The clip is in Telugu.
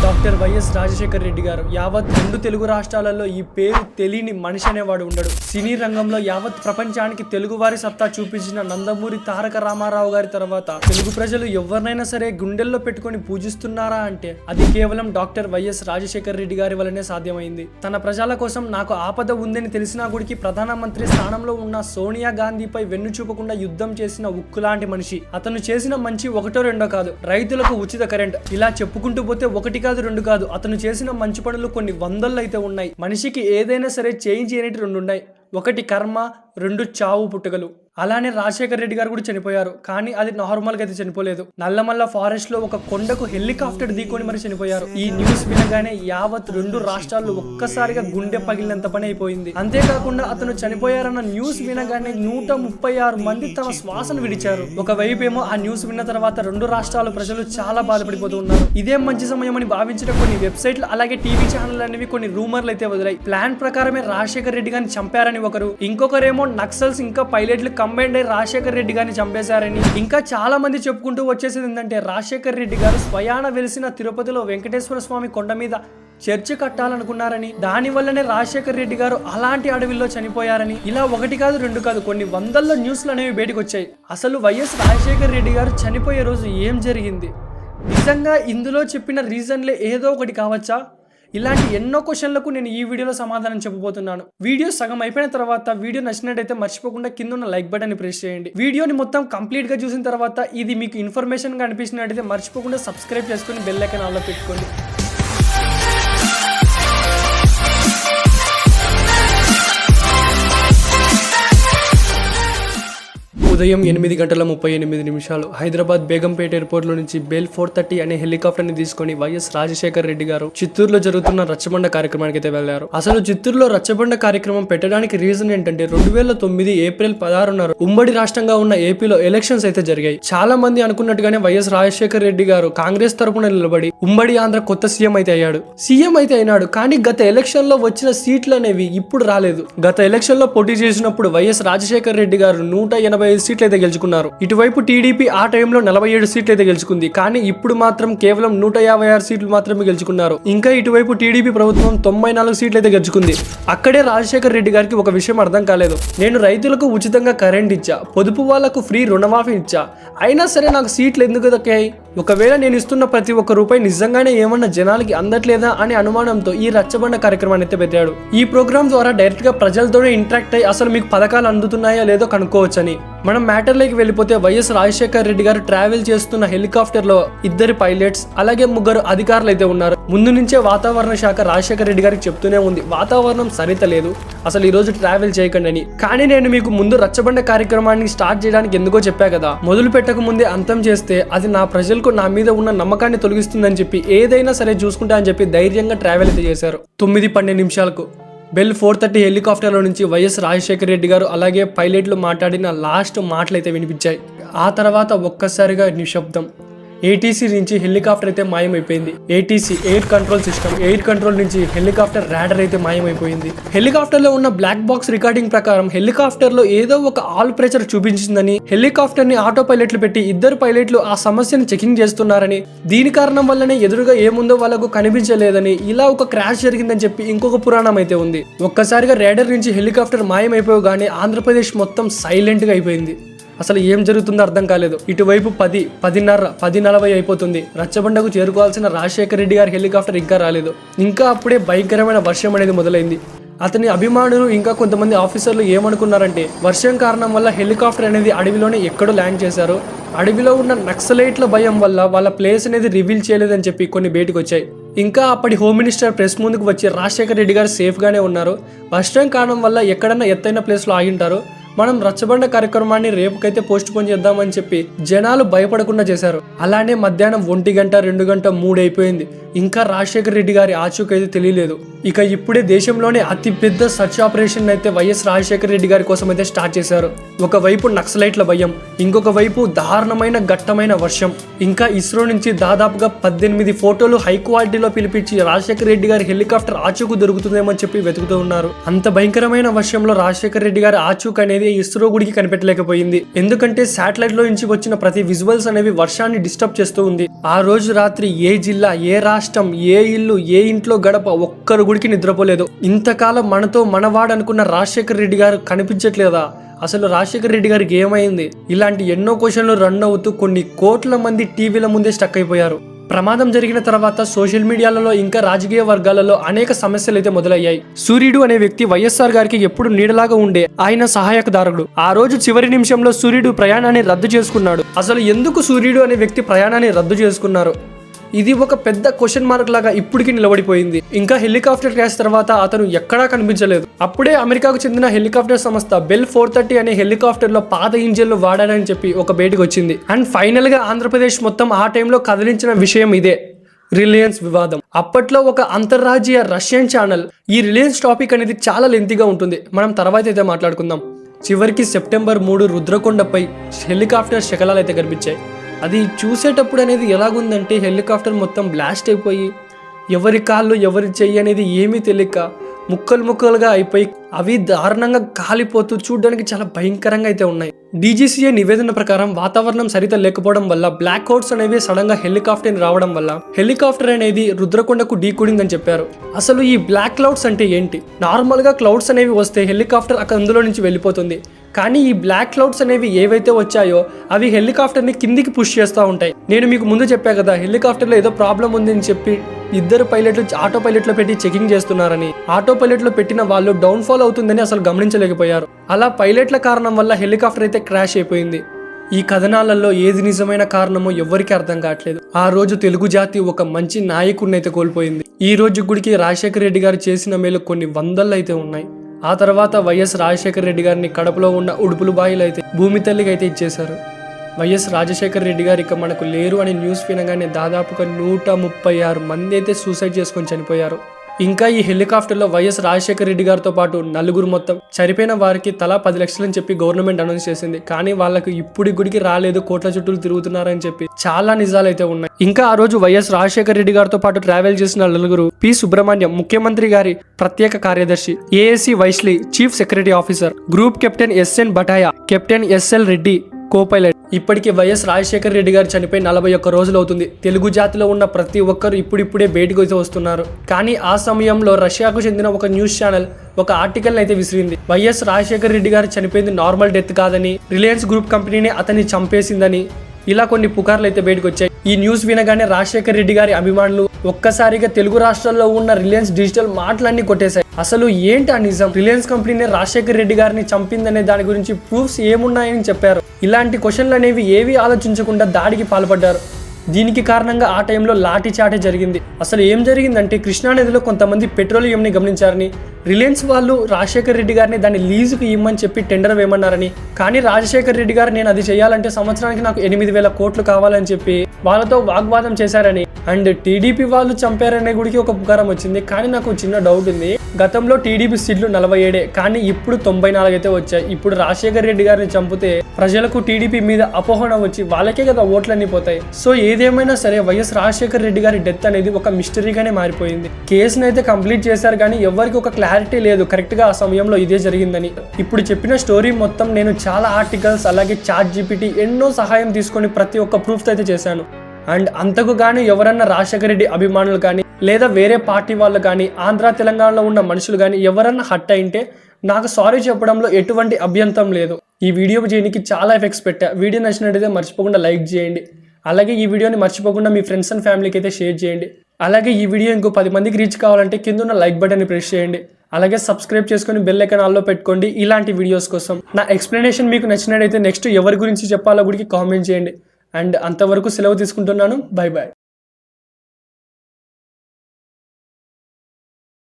డాక్టర్ వైఎస్ రాజశేఖర్ రెడ్డి గారు యావత్ 2 తెలుగు రాష్ట్రాలలో ఈ పేరు తెలియని మనిషి అనేవాడు ఉండడు. సినీ రంగంలో యావత్ ప్రపంచానికి తెలుగువారి సత్తా చూపించిన నందమూరి తారక రామారావు గారి తర్వాత తెలుగు ప్రజలు ఎవరినైనా సరే గుండెల్లో పెట్టుకొని పూజిస్తున్నారా అంటే అది కేవలం డాక్టర్ వైఎస్ రాజశేఖర్ రెడ్డి గారి వల్లనే సాధ్యమైంది. తన ప్రజల కోసం నాకు ఆపద ఉందని తెలిసినా గుడికి ప్రధానమంత్రి స్థానంలో ఉన్న సోనియా గాంధీపై వెన్ను చూపకుండా యుద్ధం చేసిన ఉక్కులాంటి మనిషి. అతను చేసిన మంచి ఒకటో రెండో కాదు, రైతులకు ఉచిత కరెంట్, ఇలా చెప్పుకుంటూ పోతే 1 కాదు 2 కాదు, అతను చేసిన మంచి పనులు కొన్ని వందల్లో అయితే ఉన్నాయి. మనిషికి ఏదైనా సరే చేంజ్ చేయనట్టు 2 ఉన్నాయి. 1 కర్మ, 2 చావు పుట్టుకలు. అలానే రాజశేఖర్ రెడ్డి గారు కూడా చనిపోయారు, కానీ అది నార్మల్గా అయితే చనిపోలేదు. నల్లమల్ల ఫారెస్ట్ లో ఒక కొండకు హెలికాప్టర్ ఢీకొని మరి చనిపోయారు. ఈ న్యూస్ వినగానే యావత్ 2 రాష్ట్రాల్లో ఒక్కసారిగా గుండె పగిలినంత పని అయిపోయింది. అంతేకాకుండా అతను చనిపోయారన్న న్యూస్ వినగానే 136 మంది తమ శ్వాసను విడిచారు. ఒకవైపు ఏమో ఆ న్యూస్ విన్న తర్వాత 2 రాష్ట్రాల ప్రజలు చాలా బాధపడిపోతూ ఉన్నారు. ఇదే మంచి సమయం అని భావించిన కొన్ని వెబ్సైట్లు అలాగే టీవీ ఛానల్ అనేవి కొన్ని రూమర్లు అయితే వదిలాయి. ప్లాన్ ప్రకారమే రాజశేఖర్ రెడ్డి గారిని చంపారని ఒకరు, ఇంకొకరేమో నక్సల్స్ ఇంకా పైలట్లు కంబైండ్ అయి రాజశేఖర్ రెడ్డి గారిని చంపేశారని, ఇంకా చాలా మంది చెప్పుకుంటూ వచ్చేసింది ఏంటంటే రాజశేఖర్ రెడ్డి గారు స్వయాన వెలిసిన తిరుపతిలో వెంకటేశ్వర స్వామి కొండ మీద చర్చి కట్టాలనుకున్నారని, దాని వల్లనే రాజశేఖర్ రెడ్డి గారు అలాంటి అడవిలో చనిపోయారని, ఇలా 1 కాదు 2 కాదు కొన్ని వందల్లో న్యూస్లు అనేవి బయటకు వచ్చాయి. అసలు వైఎస్ రాజశేఖర్ రెడ్డి గారు చనిపోయే రోజు ఏం జరిగింది? నిజంగా ఇందులో చెప్పిన రీజన్లే ఏదో ఒకటి కావచ్చా? ఇలాంటి ఎన్నో క్వశ్చన్లకు నేను ఈ వీడియోలో సమాధానం చెప్పబోతున్నాను. వీడియో సగం అయిపోయిన తర్వాత వీడియో నచ్చినట్టయితే మర్చిపోకుండా కింద ఉన్న లైక్ బటన్ ని ప్రెస్ చేయండి. వీడియోని మొత్తం కంప్లీట్ గా చూసిన తర్వాత ఇది మీకు ఇన్ఫర్మేషన్ గా అనిపించినట్టయితే మర్చిపోకుండా సబ్స్క్రైబ్ చేసుకుని బెల్ ఐకాన్ ఆన్లో పెట్టుకోండి. ఉదయం 8:38 హైదరాబాద్ బేగంపేట ఎయిర్పోర్ట్ లో నుంచి బెల్ 430 అనే హెలికాప్టర్ ని తీసుకుని వైఎస్ రాజశేఖర్ రెడ్డి గారు చిత్తూరులో జరుగుతున్న రచ్చబండ కార్యక్రమానికి అయితే వెళ్లారు. అసలు చిత్తూరులో రచ్చబండ కార్యక్రమం పెట్టడానికి రీజన్ ఏంటంటే 2009 ఏప్రిల్ 16 ఉమ్మడి రాష్ట్రంగా ఉన్న ఏపీలో ఎలక్షన్స్ అయితే జరిగాయి. చాలా మంది అనుకున్నట్టుగానే వైఎస్ రాజశేఖర్ రెడ్డి గారు కాంగ్రెస్ తరపున నిలబడి ఉమ్మడి ఆంధ్ర కొత్త సీఎం అయితే అయినాడు. కానీ గత ఎలక్షన్ లో వచ్చిన సీట్లు అనేవి ఇప్పుడు రాలేదు. గత ఎలక్షన్ లో పోటీ చేసినప్పుడు వైఎస్ రాజశేఖర్ రెడ్డి గారు 185 సీట్లు అయితే గెలుచుకున్నారు. ఇటువైపు టీడీపీ ఆ టైంలో 47 సీట్లు అయితే గెలుచుకుంది. కానీ ఇప్పుడు మాత్రం కేవలం 156 సీట్లు మాత్రమే గెలుచుకున్నారు. ఇంకా ఇటువైపు టీడీపీ ప్రభుత్వం 94 సీట్లు అయితే గెలుచుకుంది. అక్కడే రాజశేఖర్ రెడ్డి గారికి ఒక విషయం అర్థం కాలేదు. నేను రైతులకు ఉచితంగా కరెంట్ ఇచ్చా, పొదుపు వాళ్లకు ఫ్రీ రుణమాఫీ ఇచ్చా, అయినా సరే నాకు సీట్లు ఎందుకు దక్కాయి? ఒకవేళ నేను ఇస్తున్న ప్రతి ఒక్క రూపాయి నిజంగానే ఏమన్నా జనాలకి అందట్లేదా అనే అనుమానంతో ఈ రచ్చబండ కార్యక్రమాన్ని అయితే పెట్టాడు. ఈ ప్రోగ్రామ్ ద్వారా డైరెక్ట్ గా ప్రజలతోనే ఇంటరాక్ట్ అయ్యి అసలు మీకు పథకాలు అందుతున్నాయా లేదో కనుక్కోవచ్చని. మనం మ్యాటర్లోకి వెళ్ళిపోతే వైఎస్ రాజశేఖర్ రెడ్డి గారు ట్రావెల్ చేస్తున్న హెలికాప్టర్ లో 2 పైలట్స్ అలాగే 3 అధికారులు అయితే ఉన్నారు. ముందు నుంచే వాతావరణ శాఖ రాజశేఖర్ రెడ్డి గారికి చెప్తూనే ఉంది వాతావరణం సరిత లేదు, అసలు ఈ రోజు ట్రావెల్ చేయకండి అని. కానీ నేను మీకు ముందు రచ్చబండ కార్యక్రమాన్ని స్టార్ట్ చేయడానికి ఎందుకో చెప్పా కదా, మొదలు పెట్టక ముందే అంతం చేస్తే అది నా ప్రజలకు నా మీద ఉన్న నమ్మకాన్ని తొలగిస్తుందని చెప్పి ఏదైనా సరే చూసుకుంటా అని చెప్పి ధైర్యంగా ట్రావెల్ అయితే చేశారు. 9:12 బెల్ 430 హెలికాప్టర్లో నుంచి వైఎస్ రాజశేఖర్ రెడ్డి గారు అలాగే పైలట్లు మాట్లాడిన లాస్ట్ మాటలు అయితే వినిపించాయి. ఆ తర్వాత ఒక్కసారిగా నిశ్శబ్దం. ఏటీసీ నుంచి హెలికాప్టర్ అయితే మాయమైపోయింది. ATC air control system, air control నుంచి హెలికాప్టర్ రాడర్ అయితే మాయమైపోయింది. హెలికాప్టర్ లో ఉన్న బ్లాక్ బాక్స్ రికార్డింగ్ ప్రకారం హెలికాప్టర్ లో ఏదో ఒక ఆల్ ప్రెషర్ చూపించిందని, హెలికాప్టర్ ని ఆటో పైలట్లు పెట్టి 2 పైలట్లు ఆ సమస్యను చెకింగ్ చేస్తున్నారని, దీని కారణం వల్లనే ఎదురుగా ఏముందో వాళ్ళకు కనిపించలేదని, ఇలా ఒక క్రాష్ జరిగిందని చెప్పి ఇంకొక పురాణం అయితే ఉంది. ఒక్కసారిగా రాడర్ నుంచి హెలికాప్టర్ మాయమైపోగానే ఆంధ్రప్రదేశ్ మొత్తం సైలెంట్ గా అయిపోయింది. అసలు ఏం జరుగుతుందో అర్థం కాలేదు. ఇటువైపు 10:40 అయిపోతుంది. రచ్చబండకు చేరుకోవాల్సిన రాజశేఖర్ రెడ్డి గారి హెలికాప్టర్ ఇంకా రాలేదు. ఇంకా అప్పుడే భయంకరమైన వర్షం అనేది మొదలైంది. అతని అభిమానులు ఇంకా కొంతమంది ఆఫీసర్లు ఏమనుకున్నారంటే వర్షం కారణం వల్ల హెలికాప్టర్ అనేది అడవిలోనే ఎక్కడో ల్యాండ్ చేశారు, అడవిలో ఉన్న నక్సలైట్ల భయం వల్ల వాళ్ళ ప్లేస్ అనేది రివీల్ చేయలేదని చెప్పి కొన్ని బయటకు వచ్చాయి. ఇంకా అప్పటి హోమ్ మినిస్టర్ ప్రెస్ ముందుకు వచ్చి రాజశేఖర్ రెడ్డి గారు సేఫ్ గానే ఉన్నారు, వర్షం కారణం వల్ల ఎక్కడన్నా ఎత్తైన ప్లేస్ లో ఆగింటారు, మనం రచ్చబండ కార్యక్రమాన్ని రేపుకైతే పోస్ట్ పోన్ చేద్దామని చెప్పి జనాలు భయపడకుండా చేశారు. అలానే మధ్యాహ్నం 1 గంట 2 గంట 3 అయిపోయింది. ఇంకా రాజశేఖర్ రెడ్డి గారి ఆచూకైతే తెలియలేదు. ఇక ఇప్పుడే దేశంలోనే అతి పెద్ద సర్చ్ ఆపరేషన్ అయితే వైఎస్ రాజశేఖర్ రెడ్డి గారి కోసం అయితే స్టార్ట్ చేశారు. ఒకవైపు నక్సలైట్ల భయం, ఇంకొక వైపు దారుణమైన ఘట్టమైన వర్షం. ఇంకా ఇస్రో నుంచి దాదాపుగా 18 ఫోటోలు హై క్వాలిటీలో పిలిపించి రాజశేఖర్ రెడ్డి గారి హెలికాప్టర్ ఆచూకు దొరుకుతుందేమని చెప్పి వెతుకుతూ ఉన్నారు. అంత భయంకరమైన వర్షంలో రాజశేఖర్ రెడ్డి గారి ఆచూకు అనేది అయితే ఇస్రో గుడికి కనిపెట్టలేకపోయింది. ఎందుకంటే శాటిలైట్ లో నుంచి వచ్చిన ప్రతి విజువల్స్ అనేవి వర్షాన్ని డిస్టర్బ్ చేస్తూ ఉంది. ఆ రోజు రాత్రి ఏ జిల్లా, ఏ రాష్ట్రం, ఏ ఇల్లు, ఏ ఇంట్లో గడప ఒక్కరు గుడికి నిద్రపోలేదు. ఇంతకాలం మనతో మనవాడనుకున్న రాజశేఖర్ రెడ్డి గారు కనిపించట్లేదా? అసలు రాజశేఖర్ రెడ్డి గారికి ఏమైంది? ఇలాంటి ఎన్నో క్వశ్చన్లు రన్ అవుతూ కొన్ని కోట్ల మంది టీవీల ముందే స్టక్ అయిపోయారు. ప్రమాదం జరిగిన తర్వాత సోషల్ మీడియాలలో ఇంకా రాజకీయ వర్గాలలో అనేక సమస్యలు అయితే మొదలయ్యాయి. సూర్యుడు అనే వ్యక్తి వైఎస్ఆర్ గారికి ఎప్పుడు నీడలాగా ఉండే ఆయన సహాయకదారుడు. ఆ రోజు చివరి నిమిషంలో సూర్యుడు ప్రయాణాన్ని రద్దు చేసుకున్నాడు. అసలు ఎందుకు సూర్యుడు అనే వ్యక్తి ప్రయాణాన్ని రద్దు చేసుకున్నారు? ఇది ఒక పెద్ద క్వశ్చన్ మార్క్ లాగా ఇప్పటికీ నిలబడిపోయింది. ఇంకా హెలికాప్టర్ క్రాష్ తర్వాత అతను ఎక్కడా కనిపించలేదు. అప్పుడే అమెరికాకు చెందిన హెలికాప్టర్ సంస్థ బెల్ 430 అనే హెలికాప్టర్ లో పాత ఇంజిన్లు వాడారని చెప్పి ఒక బయటకు వచ్చింది. అండ్ ఫైనల్ గా ఆంధ్రప్రదేశ్ మొత్తం ఆ టైంలో కదిలించిన విషయం ఇదే, రిలయన్స్ వివాదం. అప్పట్లో ఒక అంతర్రాజ్యీయ రష్యన్ ఛానల్ ఈ రిలయన్స్ టాపిక్ అనేది చాలా లెంతీగా ఉంటుంది, మనం తర్వాత అయితే మాట్లాడుకుందాం. చివరికి సెప్టెంబర్ 3 రుద్రకొండపై హెలికాప్టర్ శకలాలు అయితే కనిపించాయి. అది చూసేటప్పుడు అనేది ఎలాగుందంటే హెలికాప్టర్ మొత్తం బ్లాస్ట్ అయిపోయి ఎవరి కాళ్ళు ఎవరి చెయ్యి అనేది ఏమీ తెలియక ముక్కలు ముక్కలుగా అయిపోయి అవి దారుణంగా కాలిపోతూ చూడడానికి చాలా భయంకరంగా అయితే ఉన్నాయి. DGCA నివేదన ప్రకారం వాతావరణం సరిత లేకపోవడం వల్ల బ్లాక్ హోల్స్ అనేవి సడన్ గా హెలికాప్టర్ రావడం వల్ల హెలికాప్టర్ అనేది రుద్రకొండకు ఢీకొడిందని చెప్పారు. అసలు ఈ బ్లాక్ క్లౌడ్స్ అంటే ఏంటి? నార్మల్ గా క్లౌడ్స్ అనేవి వస్తే హెలికాప్టర్ అందులో నుంచి వెళ్ళిపోతుంది. కానీ ఈ బ్లాక్ క్లౌడ్స్ అనేవి ఏవైతే వచ్చాయో అవి హెలికాప్టర్ని కిందికి పుష్ చేస్తూ ఉంటాయి. నేను మీకు ముందు చెప్పా కదా, హెలికాప్టర్లో ఏదో ప్రాబ్లం ఉంది అని చెప్పి ఇద్దరు పైలట్లు ఆటో పైలట్లో పెట్టి చెకింగ్ చేస్తున్నారని. ఆటో పైలట్లో పెట్టిన వాళ్ళు డౌన్ఫాల్ అవుతుందని అసలు గమనించలేకపోయారు. అలా పైలట్ల కారణం వల్ల హెలికాప్టర్ అయితే క్రాష్ అయిపోయింది. ఈ కథనాలలో ఏది నిజమైన కారణమో ఎవరికి అర్థం కావట్లేదు. ఆ రోజు తెలుగు జాతి ఒక మంచి నాయకుడిని అయితే కోల్పోయింది. ఈ రోజు గుడికి రాజశేఖర్ రెడ్డి గారు చేసిన మేలు కొన్ని వందలు అయితే ఉన్నాయి. ఆ తర్వాత వైఎస్ రాజశేఖర్ రెడ్డి గారిని కడపలో ఉన్న ఉడుపులు బాయిలు అయితే భూమి తల్లికి అయితే ఇచ్చేశారు. వైఎస్ రాజశేఖర్ రెడ్డి గారు ఇక మనకు లేరు అనే న్యూస్ వినగానే దాదాపుగా 136 మంది అయితే సూసైడ్ చేసుకొని చనిపోయారు. ఇంకా ఈ హెలికాప్టర్లో వైఎస్ రాజశేఖర్ రెడ్డి గారితో పాటు నలుగురు మొత్తం చనిపోయిన వారికి తలా 10 లక్షలని చెప్పి గవర్నమెంట్ అనౌన్స్ చేసింది. కానీ వాళ్ళకు ఇప్పుడు గుడికి రాలేదు, కోట్ల చుట్టూ తిరుగుతున్నారని చెప్పి చాలా నిజాలు అయితే ఉన్నాయి. ఇంకా ఆ రోజు వైఎస్ రాజశేఖర్ రెడ్డి గారితో పాటు ట్రావెల్ చేసిన నలుగురు: పి సుబ్రహ్మణ్యం ముఖ్యమంత్రి గారి ప్రత్యేక కార్యదర్శి, ASC Wesley chief secretary officer, group captain SN Bhatia, captain SL Reddy co-pilot. ఇప్పటికీ వైఎస్ రాజశేఖర్ రెడ్డి గారు చనిపోయి 41 రోజులు అవుతుంది. తెలుగు జాతిలో ఉన్న ప్రతి ఒక్కరు ఇప్పుడిప్పుడే బయటకు అయితే వస్తున్నారు. కానీ ఆ సమయంలో రష్యాకు చెందిన ఒక న్యూస్ ఛానల్ ఒక ఆర్టికల్ అయితే విసిరింది. వైఎస్ రాజశేఖర్ రెడ్డి గారు చనిపోయింది నార్మల్ డెత్ కాదని, రిలయన్స్ గ్రూప్ కంపెనీనే అతన్ని చంపేసిందని ఇలా కొన్ని పుకార్లు అయితే బయటకు వచ్చాయి. ఈ న్యూస్ వినగానే రాజశేఖర్ రెడ్డి గారి అభిమానులు ఒక్కసారిగా తెలుగు రాష్ట్రాల్లో ఉన్న రిలయన్స్ డిజిటల్ మాటలన్నీ కొట్టేశాయి. అసలు ఏంటి ఆ నిజం? రిలయన్స్ కంపెనీనే రాజశేఖర్ రెడ్డి గారిని చంపిందనే దాని గురించి ప్రూఫ్స్ ఏమున్నాయని చెప్పారు. ఇలాంటి క్వశ్చన్లు అనేవి ఏవి ఆలోచించకుండా దాడికి పాల్పడ్డారు. దీనికి కారణంగా ఆ టైంలో లాఠీచాటే జరిగింది. అసలు ఏం జరిగిందంటే కృష్ణానదిలో కొంతమంది పెట్రోలియంని గమనించారని, రిలయన్స్ వాళ్ళు రాజశేఖర్ రెడ్డి గారిని దాన్ని లీజుకు ఇవ్వమని చెప్పి టెండర్ వేయమన్నారని. కానీ రాజశేఖర్ రెడ్డి గారు నేను అది చేయాలంటే సంవత్సరానికి నాకు 8,000 కోట్లు కావాలని చెప్పి వాళ్ళతో వాగ్వాదం చేశారని. అండ్ టీడీపీ వాళ్ళు చంపారనే గుడికి ఒక పుకారం వచ్చింది. కానీ నాకు చిన్న డౌట్ ఉంది, గతంలో టీడీపీ సీట్లు 47 కానీ ఇప్పుడు 94 అయితే వచ్చాయి. ఇప్పుడు రాజశేఖర్ రెడ్డి గారిని చంపితే ప్రజలకు టీడీపీ మీద అపోహణ వచ్చి వాళ్ళకే కదా ఓట్లన్నీ పోతాయి. సో ఏదేమైనా సరే వైఎస్ రాజశేఖర్ రెడ్డి గారి డెత్ అనేది ఒక మిస్టరీగానే మారిపోయింది. కేసును అయితే కంప్లీట్ చేశారు కానీ ఎవరికి ఒక క్లారిటీ లేదు కరెక్ట్ గా ఆ సమయంలో ఇదే జరిగిందని. ఇప్పుడు చెప్పిన స్టోరీ మొత్తం నేను చాలా ఆర్టికల్స్ అలాగే ChatGPT ఎన్నో సహాయం తీసుకొని ప్రతి ఒక్క ప్రూఫ్ అయితే చేశాను. అండ్ అంతకు గాను ఎవరన్నా రాజశేఖర రెడ్డి అభిమానులు కానీ లేదా వేరే పార్టీ వాళ్ళు కానీ ఆంధ్ర తెలంగాణలో ఉన్న మనుషులు కానీ ఎవరన్నా హట్ అయింటే నాకు సారీ చెప్పడంలో ఎటువంటి అభ్యంతరం లేదు. ఈ వీడియో చేయడానికి చాలా ఎఫెక్ట్స్ పెట్టా. వీడియో నచ్చినట్టయితే మర్చిపోకుండా లైక్ చేయండి. అలాగే ఈ వీడియోని మర్చిపోకుండా మీ ఫ్రెండ్స్ అండ్ ఫ్యామిలీకి అయితే షేర్ చేయండి. అలాగే ఈ వీడియో ఇంకో 10 మందికి రీచ్ కావాలంటే కింద ఉన్న లైక్ బటన్ని ప్రెస్ చేయండి. అలాగే సబ్స్క్రైబ్ చేసుకొని బెల్ ఐకాన్ ఆల్లో పెట్టుకోండి ఇలాంటి వీడియోస్ కోసం. నా ఎక్స్ప్లెనేషన్ మీకు నచ్చినట్టయితే నెక్స్ట్ ఎవరి గురించి చెప్పాలో కూడా కామెంట్ చేయండి. అండ్ అంతవరకు సెలవు తీసుకుంటున్నాను. Bye bye.